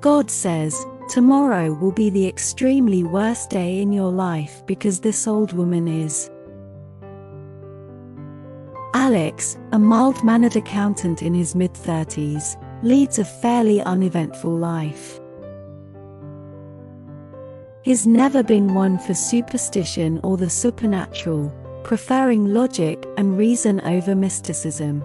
God says, tomorrow will be the extremely worst day in your life because this old woman is. Alex, a mild-mannered accountant in his mid-30s, leads a fairly uneventful life. He's never been one for superstition or the supernatural, preferring logic and reason over mysticism.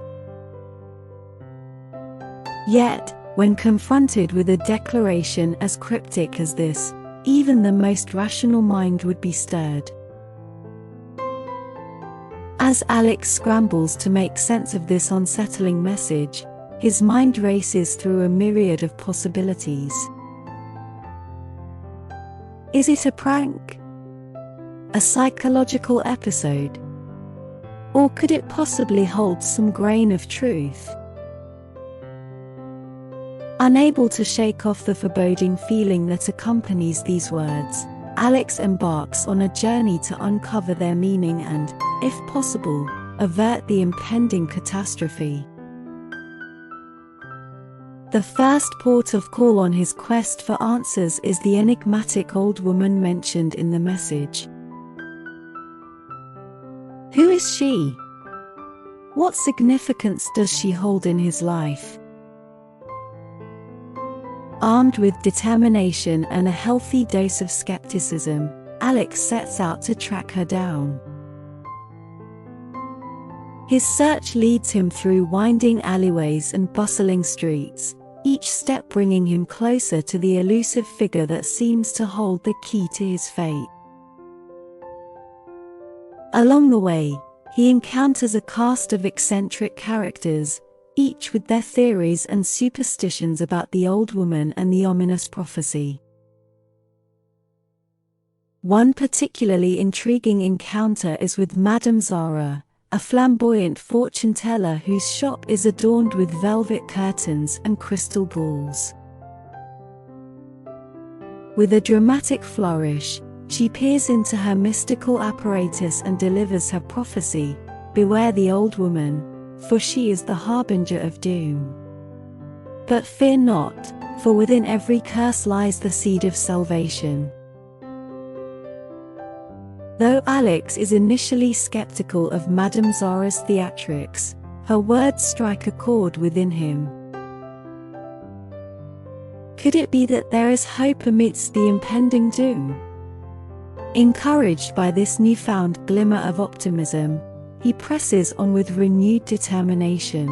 Yet, when confronted with a declaration as cryptic as this, even the most rational mind would be stirred. As Alex scrambles to make sense of this unsettling message, his mind races through a myriad of possibilities. Is it a prank? A psychological episode? Or could it possibly hold some grain of truth? Unable to shake off the foreboding feeling that accompanies these words, Alex embarks on a journey to uncover their meaning and, if possible, avert the impending catastrophe. The first port of call on his quest for answers is the enigmatic old woman mentioned in the message. Who is she? What significance does she hold in his life? Armed with determination and a healthy dose of skepticism, Alex sets out to track her down. His search leads him through winding alleyways and bustling streets, each step bringing him closer to the elusive figure that seems to hold the key to his fate. Along the way, he encounters a cast of eccentric characters, each with their theories and superstitions about the old woman and the ominous prophecy. One particularly intriguing encounter is with Madame Zara, a flamboyant fortune-teller whose shop is adorned with velvet curtains and crystal balls. With a dramatic flourish, she peers into her mystical apparatus and delivers her prophecy, "Beware the old woman, for she is the harbinger of doom. But fear not, for within every curse lies the seed of salvation." Though Alex is initially skeptical of Madame Zara's theatrics, her words strike a chord within him. Could it be that there is hope amidst the impending doom? Encouraged by this newfound glimmer of optimism, he presses on with renewed determination.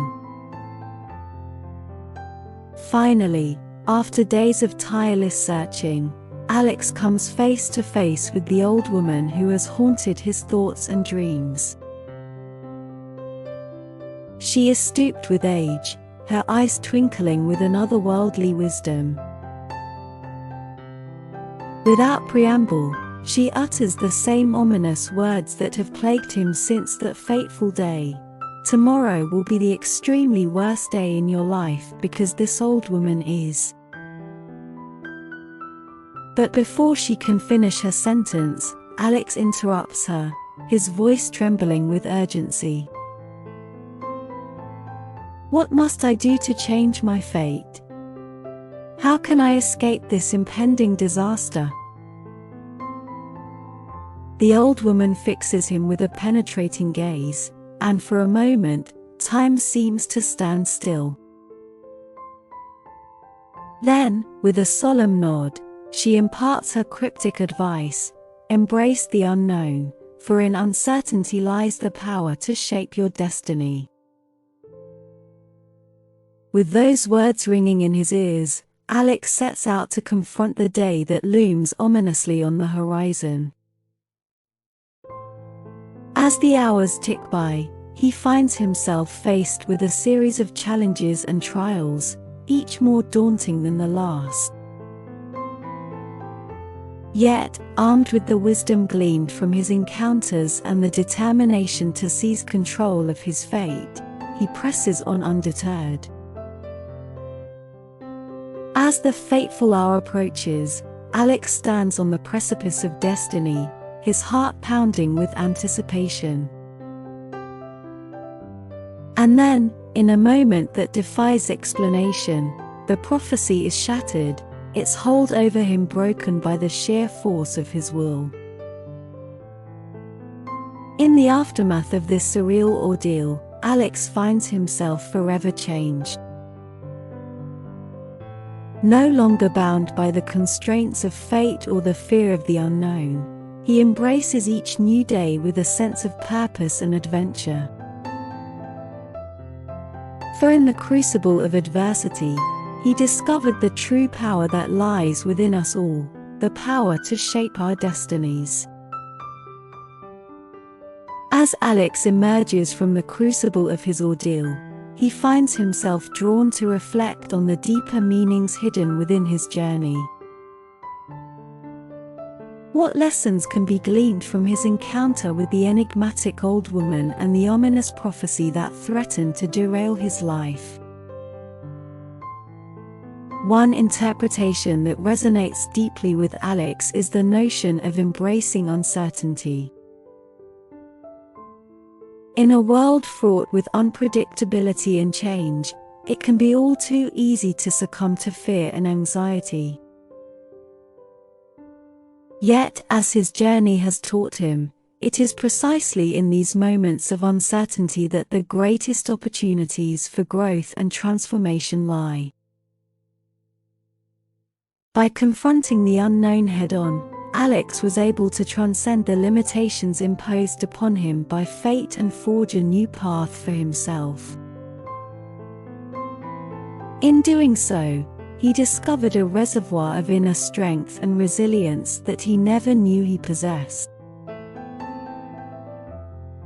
Finally, after days of tireless searching, Alex comes face to face with the old woman who has haunted his thoughts and dreams. She is stooped with age, her eyes twinkling with an otherworldly wisdom. Without preamble, she utters the same ominous words that have plagued him since that fateful day. "Tomorrow will be the extremely worst day in your life because this old woman is." But before she can finish her sentence, Alex interrupts her, his voice trembling with urgency. "What must I do to change my fate? How can I escape this impending disaster?" The old woman fixes him with a penetrating gaze, and for a moment, time seems to stand still. Then, with a solemn nod, she imparts her cryptic advice: "Embrace the unknown, for in uncertainty lies the power to shape your destiny." With those words ringing in his ears, Alex sets out to confront the day that looms ominously on the horizon. As the hours tick by, he finds himself faced with a series of challenges and trials, each more daunting than the last. Yet, armed with the wisdom gleaned from his encounters and the determination to seize control of his fate, he presses on undeterred. As the fateful hour approaches, Alex stands on the precipice of destiny, his heart pounding with anticipation. And then, in a moment that defies explanation, the prophecy is shattered, its hold over him broken by the sheer force of his will. In the aftermath of this surreal ordeal, Alex finds himself forever changed. No longer bound by the constraints of fate or the fear of the unknown, he embraces each new day with a sense of purpose and adventure. For in the crucible of adversity, he discovered the true power that lies within us all, the power to shape our destinies. As Alex emerges from the crucible of his ordeal, he finds himself drawn to reflect on the deeper meanings hidden within his journey. What lessons can be gleaned from his encounter with the enigmatic old woman and the ominous prophecy that threatened to derail his life? One interpretation that resonates deeply with Alex is the notion of embracing uncertainty. In a world fraught with unpredictability and change, it can be all too easy to succumb to fear and anxiety. Yet, as his journey has taught him, it is precisely in these moments of uncertainty that the greatest opportunities for growth and transformation lie. By confronting the unknown head-on, Alex was able to transcend the limitations imposed upon him by fate and forge a new path for himself. In doing so, he discovered a reservoir of inner strength and resilience that he never knew he possessed.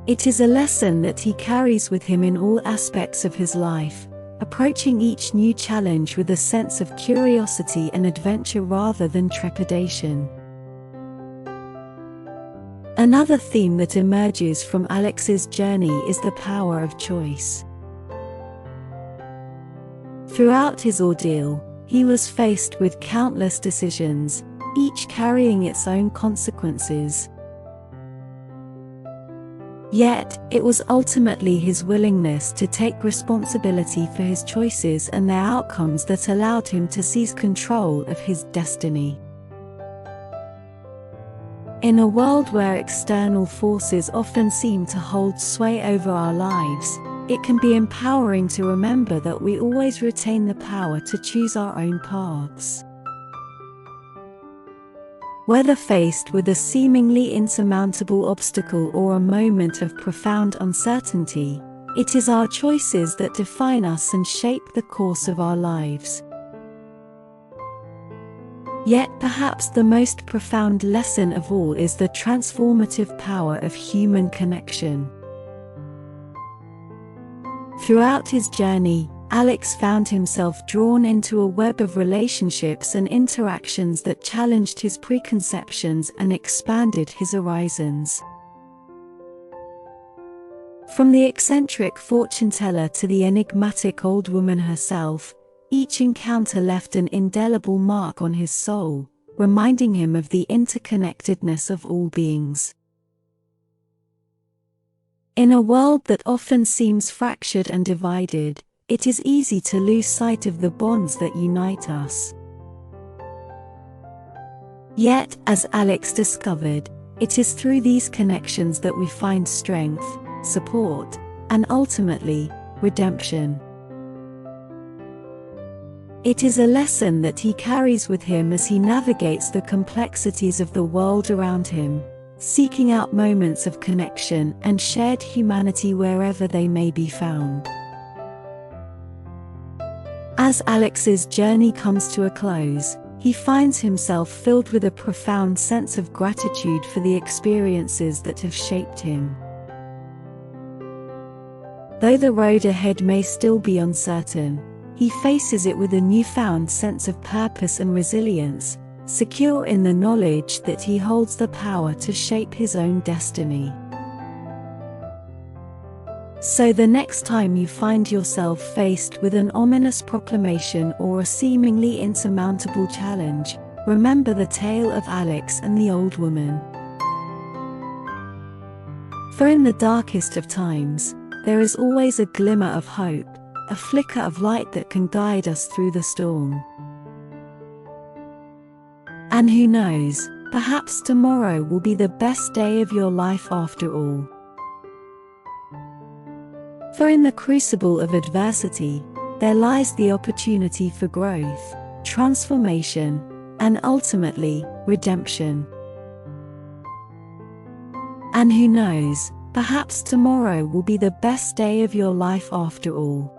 It is a lesson that he carries with him in all aspects of his life, approaching each new challenge with a sense of curiosity and adventure rather than trepidation. Another theme that emerges from Alex's journey is the power of choice. Throughout his ordeal, he was faced with countless decisions, each carrying its own consequences. Yet, it was ultimately his willingness to take responsibility for his choices and their outcomes that allowed him to seize control of his destiny. In a world where external forces often seem to hold sway over our lives, it can be empowering to remember that we always retain the power to choose our own paths. Whether faced with a seemingly insurmountable obstacle or a moment of profound uncertainty, it is our choices that define us and shape the course of our lives. Yet perhaps the most profound lesson of all is the transformative power of human connection. Throughout his journey, Alex found himself drawn into a web of relationships and interactions that challenged his preconceptions and expanded his horizons. From the eccentric fortune-teller to the enigmatic old woman herself, each encounter left an indelible mark on his soul, reminding him of the interconnectedness of all beings. In a world that often seems fractured and divided, it is easy to lose sight of the bonds that unite us. Yet, as Alex discovered, it is through these connections that we find strength, support, and ultimately, redemption. It is a lesson that he carries with him as he navigates the complexities of the world around him, seeking out moments of connection and shared humanity wherever they may be found. As Alex's journey comes to a close, he finds himself filled with a profound sense of gratitude for the experiences that have shaped him. Though the road ahead may still be uncertain, he faces it with a newfound sense of purpose and resilience, secure in the knowledge that he holds the power to shape his own destiny. So the next time you find yourself faced with an ominous proclamation or a seemingly insurmountable challenge, remember the tale of Alex and the old woman. For in the darkest of times, there is always a glimmer of hope, a flicker of light that can guide us through the storm. And who knows, perhaps tomorrow will be the best day of your life after all. For in the crucible of adversity, there lies the opportunity for growth, transformation, and ultimately, redemption. And who knows, perhaps tomorrow will be the best day of your life after all.